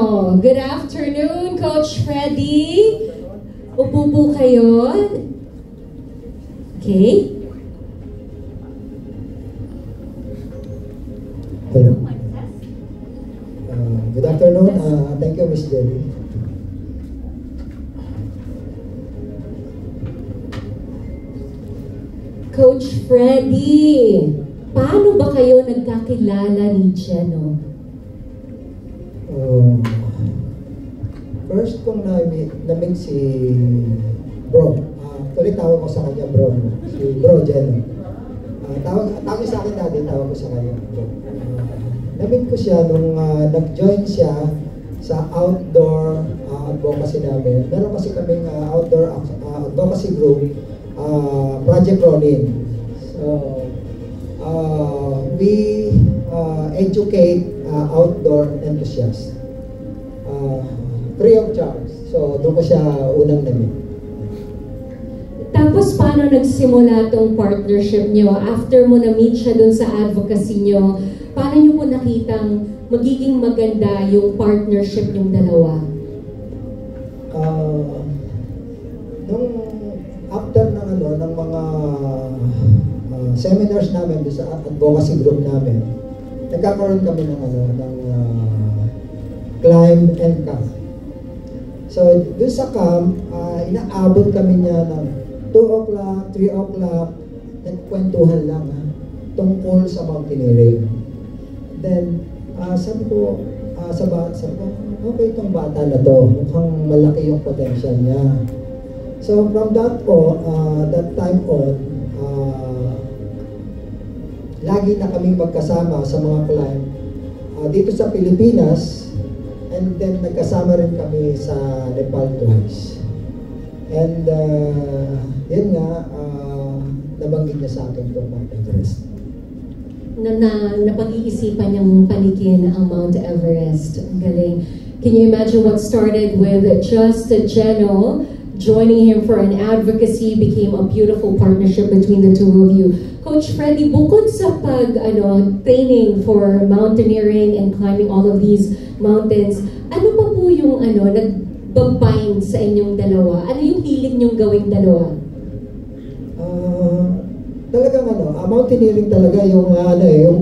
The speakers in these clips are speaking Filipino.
nyo. Good afternoon, Coach Freddy. Upo po kayo. Okay. Hello. Good afternoon. Thank you, Miss Jenny. Coach Freddy, paano ba kayo nagkakilala ni Geno? First kong na-meet si Bro. Actually, tawag ko sa kanya Bro. Si Bro Geno. Tawag sa akin dati, tawag ko sa kanya Bro. Na-meet ko siya nung nag-join siya sa outdoor advocacy namin. Meron kasi kaming outdoor advocacy group, Project Ronin. So, we educate outdoor enthusiasts. Free of charge. So, doon ko siya unang na-meet. Tapos, paano nagsimula tong partnership nyo? After mo na-meet siya doon sa advocacy nyo, paano nyo po nakitang magiging maganda yung partnership yung dalawa? Nung after ng mga seminars namin sa advocacy group namin, nagkakaroon kami ng climb and camp. So, dun sa camp, inaabot kami niya ng 2 o'clock, 3 o'clock, nagkwentuhan lang tungkol sa mountaineering. Then, sabi ko, okay itong bata na to, mukhang malaki yung potential niya. So, from that time on, lagi na kami magkasama sa mga climb dito sa Pilipinas, and then nagkasama rin kami sa Nepal twice. And yun nga, nabanggit niya sa akin itong Mount Everest. Napag-iisipan niyang panikin ang Mount Everest. Ang galing. Can you imagine what started with just Geno joining him for an advocacy became a beautiful partnership between the two of you. Coach Freddy, bukod sa training for mountaineering and climbing all of these mountains, ano pa po yung nagbabind sa inyong dalawa? Ano yung hilig niyong gawing dalawa? Talagang mountaineering talaga yung yung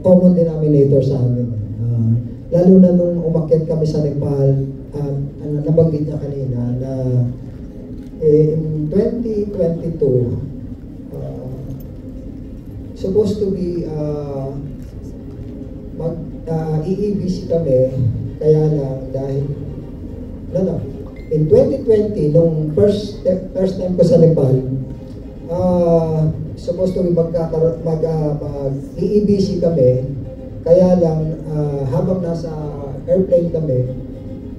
common denominator sa amin. Lalo na nung umakyat kami sa Nepal, nabanggit niya kanina na in 2022 supposed to be EEBC kami, kaya lang dahil in 2020 nung first time ko sa Nepal, supposed to be mag-EEBC kami, kaya lang habang nasa airplane kami,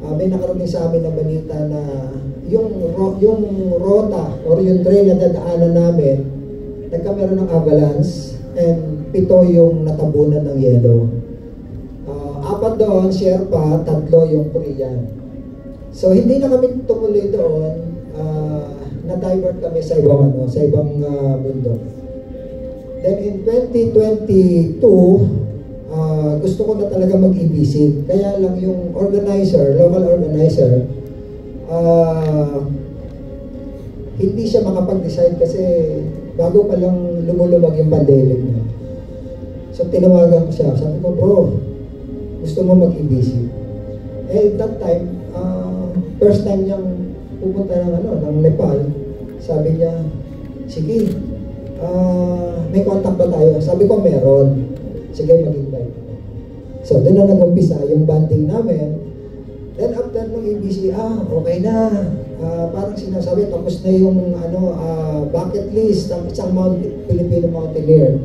may nakarating sa amin na balita na yung rota or yung trail na dadaanan namin, nagkameron ng avalanche and 7 yung natabunan ng yelo. 4 doon, Sherpa, 3 yung Korean. So hindi na kami tumuloy doon, na-divert kami sa ibang bundok. Then in 2022, gusto ko na talaga mag-EBC. Kaya lang yung local organizer, hindi siya makapag-decide kasi bago pa lang lumulubag yung pandemic. So tinawagan ko siya. Sabi ko, bro, gusto mo mag-EBC? That time, first time niyang pupunta ng Nepal, sabi niya, sige, may contact ba tayo? Sabi ko, meron. Sige, mag-invite. So, doon na nag-umpisa yung banding namin. Then, after ng EBC, okay na. Parang sinasabi, tapos na yung bucket list ng isang Filipino mountaineer.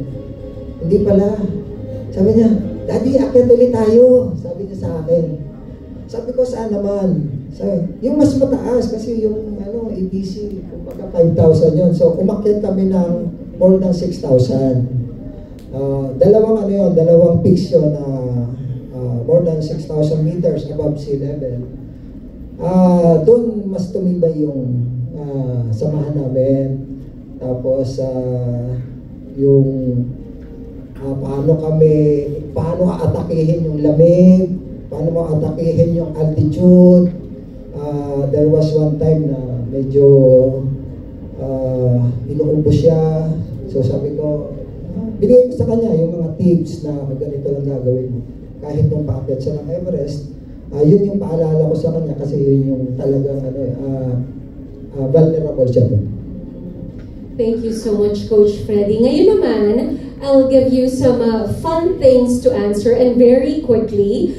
Hindi pala. Sabi niya, Daddy, akyat ulit tayo. Sabi niya sa akin. Sabi ko, saan naman? Sabi, yung mas mataas, kasi yung EBC, kumbaga 5,000 yun. So, umakyat kami ng more than 6,000. Dalawang peaks yun na more than 6,000 meters above sea level. Doon mas tumibay yung samahan namin. Tapos yung paano aatakihin yung lamig, paano mo atakihin yung altitude. There was one time na medyo inuubo siya. So sabi ko, binigay ko sa kanya yung mga tips na ganito lang gagawin mo. Kahit nung paakyat siya ng Everest, yun yung paalala ko sa kanya kasi yun yung talagang vulnerable siya doon. Thank you so much, Coach Freddy. Ngayon naman, I'll give you some fun things to answer, and very quickly,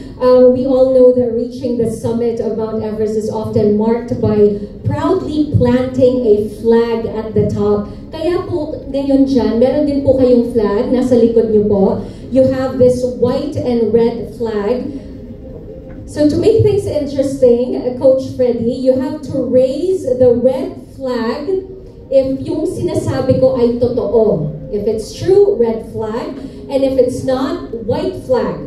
we all know that reaching the summit of Mount Everest is often marked by proudly planting a flag at the top. Kaya po, ngayon dyan, meron din po kayong flag, nasa likod nyo po. You have this white and red flag. So to make things interesting, Coach Freddy, you have to raise the red flag if yung sinasabi ko ay totoo. If it's true, red flag. And if it's not, white flag.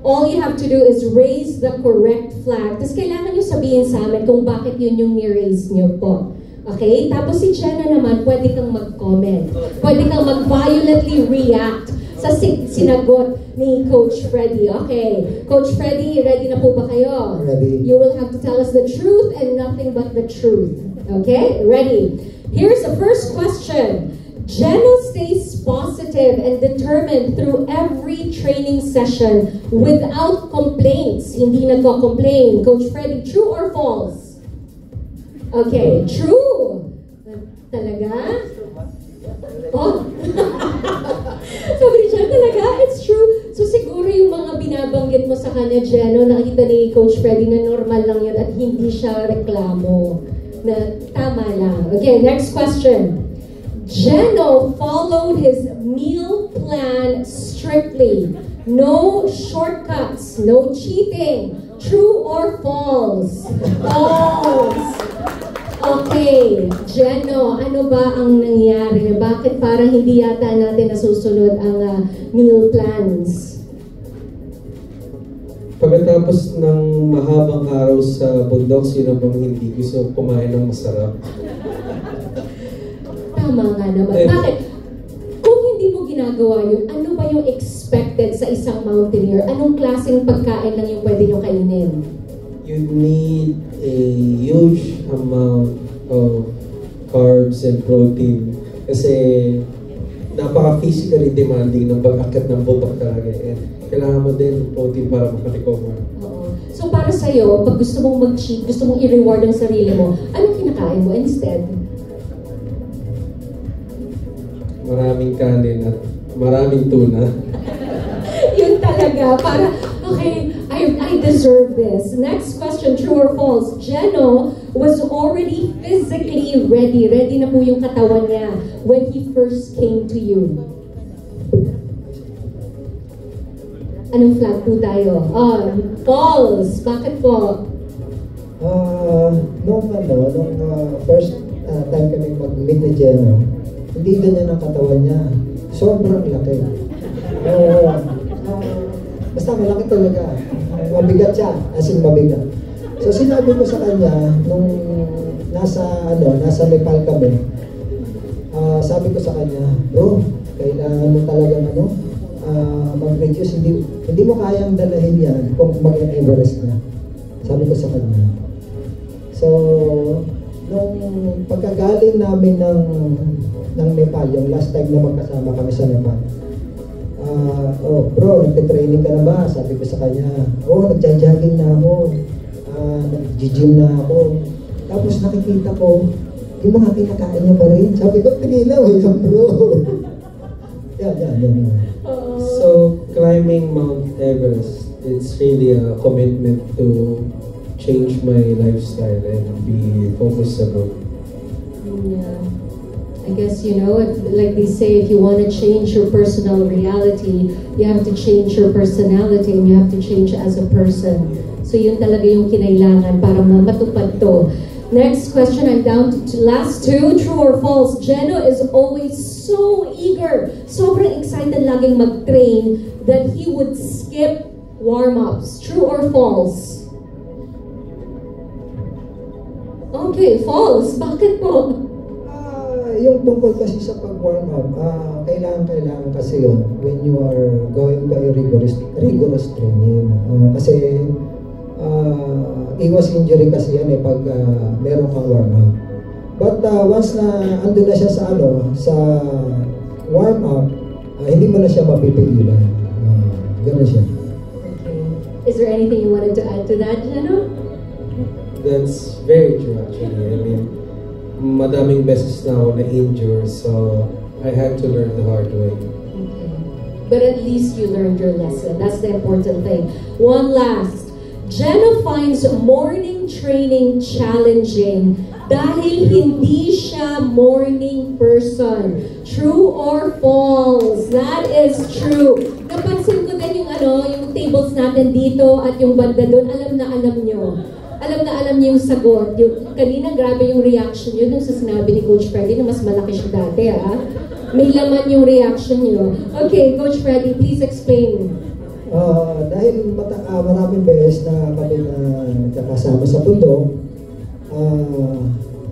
All you have to do is raise the correct flag. Tapos kailangan nyo sabihin sa amin kung bakit yun yung ni-raise nyo po. Okay? Tapos si Jenna naman, pwede kang mag-comment. Pwede kang mag-violently react sa sinagot ni Coach Freddy. Okay. Coach Freddy, ready na po ba kayo? Ready. You will have to tell us the truth and nothing but the truth. Okay? Ready? Here's the first question. Jenna stays positive and determined through every training session without complaints. Hindi nagko-complain. Coach Freddy, true or false? Okay, true. Talaga? Oh. Sabi ni Jenna, talaga? It's true. So siguro yung mga binabanggit mo sa kanya, Jenna, nakikita ni Coach Freddy na normal lang yun at hindi siya reklamo. Na tama lang. Okay, next question. Geno followed his meal plan strictly. No shortcuts, no cheating. True or false? False. Okay, Geno, ano ba ang nangyari? Bakit parang hindi yata natin nasusunod ang meal plans? Pagkatapos ng mahabang araw sa bundok, sino bang hindi gusto kumain ng masarap? Tama nga naman. Bakit? Kung hindi mo ginagawa yun, ano ba yung expected sa isang mountaineer? Anong klaseng pagkain lang yung pwede nyo kainin? You need a huge amount of carbs and protein kasi napaka-physically demanding ng pag-akit ng bundok talaga. And kailangan mo din protein para makarecover. Oo. So para sa'yo, pag gusto mong mag-cheat, gusto mong i-reward ang sarili mo, anong kinakain mo instead? Maraming kanin at maraming tuna. Yun talaga. Para, okay, I deserve this. Next question, true or false? Geno was already physically ready. Ready na po yung katawan niya when he first came to you. Anong flag po tayo? False. Bakit po? Nung first time kami mag-meet ni Geno, hindi ganyan ang katawan niya. Sobrang laki. Basta malaki talaga. Mabigat siya. As in mabigat. So sinabi ko sa kanya, nung nasa Nepal kami, sabi ko sa kanya, bro, kailangan mo talagang mag-reduce, hindi mo kayang dalahin yan kung mag-Everest na. Sabi ko sa kanya. So, nung pagkagaling namin ng Nepal, yung last time na magkasama kami sa Nepal, bro, nagte-training ka na ba? Sabi ko sa kanya, nagja-jogging na ako, nag-gym na ako. Tapos nakikita ko, yung mga kinakain niya pa rin. Sabi ko, tinilaw, yan bro. Yan. So, climbing Mount Everest, it's really a commitment to change my lifestyle and be focused about. Yeah. I guess, like they say, if you want to change your personal reality, you have to change your personality and you have to change as a person. So yun talaga yung kinailangan para matupad to. Next question, I'm down to last two. True or false? Geno is always so eager, sobrang excited laging mag-train that he would skip warm-ups. True or false? Okay, false. Bakit po? Yung tungkol kasi sa pag-warm up, kailangan kasi yun when you are going by rigorous training. Kasi iwas injury kasi yan pag meron kang warm-up. But once na andun na siya sa warm-up, hindi mo na siya mapipigilan. Ganun siya. Okay. Is there anything you wanted to add to that, Jeno? That's very true actually. I mean, madaming beses na ako na-injure, so I had to learn the hard way. Okay. But at least you learned your lesson. That's the important thing. One last. Jeno finds morning training challenging dahil hindi siya morning person. True or false? That is true. Napansin ko din yung tables natin dito at yung banda doon, alam na alam nyo. Alam niyo yung sagot. Kanina grabe yung reaction nyo nung sa sinabi ni Coach Freddy na mas malaki siya dati, May laman yung reaction nyo. Okay, Coach Freddy, please explain. Dahil maraming beses na kami na nakasama sa bundok,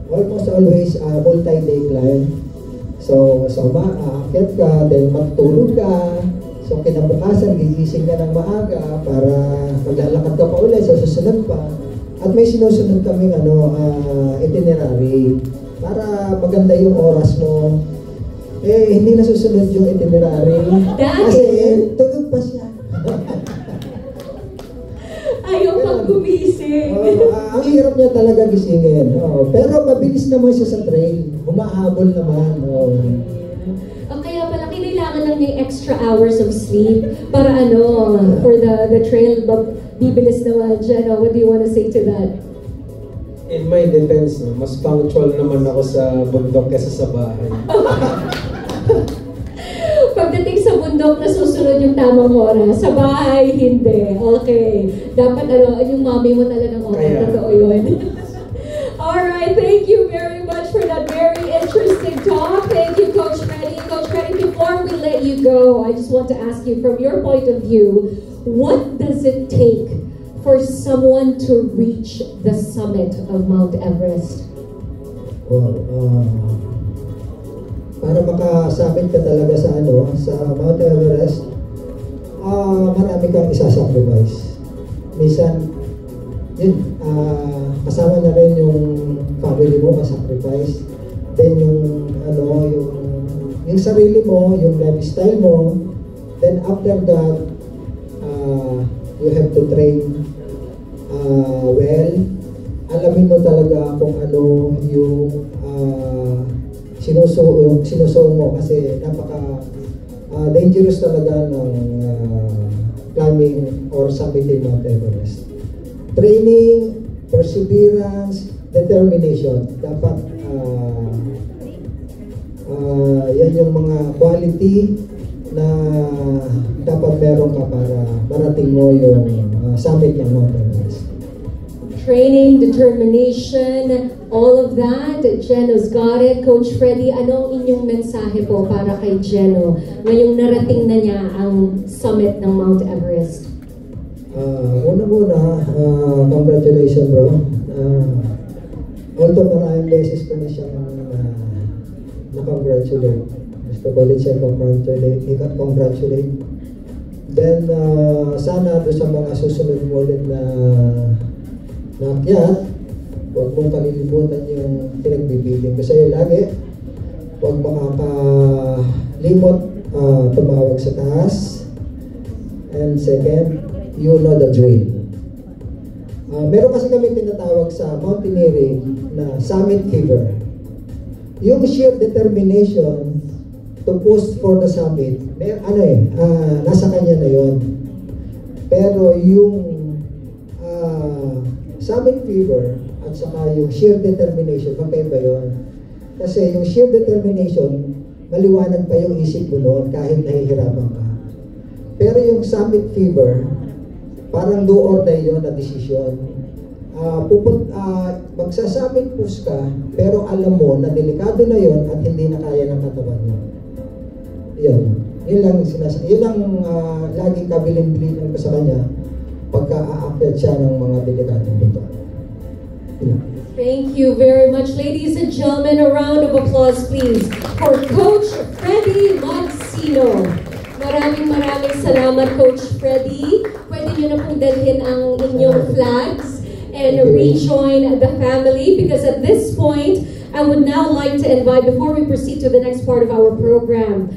almost always multi-day climb. So aakyat ka, then magtulog ka. So kinabukasan, gigising ka ng maaga para maglalakad ka pa ulit sa susunod pa. At may sinusunod kaming itinerary para maganda yung oras mo. Hindi na susunod yung itinerary. Kasi tulog pa siya. Ayaw pang gumising. Ang hirap niya talaga gisingin. Pero mabilis naman siya sa trail. Humahabol naman. Kaya pala, kailangan lang yung extra hours of sleep para for the trail. Bibilis naman, Jeno. What do you want to say to that? In my defense, mas punctual naman ako sa bundok kaysa sa bahay. Pagdating sa bundok, nasusunod yung tamang oras. Sa bahay, hindi. Okay. Dapat yung mommy mo talagang totoo yun. Alright, thank you very much for that very interesting talk. Thank you, Coach Freddy. Coach Freddy, before we let you go, I just want to ask you, from your point of view, what does it take for someone to reach the summit of Mount Everest? Well, para makasakit ka talaga sa Mount Everest, marami kang isasacrifice. Minsan, kasama na rin yung family mo sacrifice. Then yung sarili mo, yung lifestyle mo. Then after that, you have to train well. Alamin mo talaga kung ano yung sinusuong mo kasi napaka dangerous talaga ng climbing or summiting Mount Everest. Training, perseverance, determination. Dapat yan yung mga quality na dapat meron ka para marating mo yung summit ng Mount Everest. Training, determination, all of that. Jeno's got it. Coach Freddy, ano ang inyong mensahe po para kay Jeno ngayong narating na niya ang summit ng Mount Everest? Una-una, congratulations bro. Although maraming beses ko na siyang na-congratulate. Gusto ko ulit siya congratulate. Then, sana doon sa mga susunod mo ulit na akyat, huwag mong kalilimutan yung pinagbibigyan ko sa'yo lagi. Huwag makakalimot tumawag sa taas. And second, you know the drill. Meron kasi kami tinatawag sa mountaineering na summit fever. Yung sheer determination to push for the summit, nasa kanya na yon. Pero yung summit fever at saka yung sheer determination, magkaiba yun. Kasi yung sheer determination, maliwanag pa yung isip mo noon kahit nahihirapan ka. Pero yung summit fever, parang do or die yun na desisyon. Magsa-summit push ka, pero alam mo na delikado na yun at hindi na kaya ng katawan mo. Yun lang yun ang laging kabilin-bilinan ko sa kanya pagka aakyat siya ng mga delikadong dito. Thank you very much. Ladies and gentlemen, a round of applause please for Coach Freddy Magsino. Maraming maraming salamat, Coach Freddy. Pwede nyo na pong dalhin ang inyong flags and rejoin the family, because at this point, I would now like to invite, before we proceed to the next part of our program,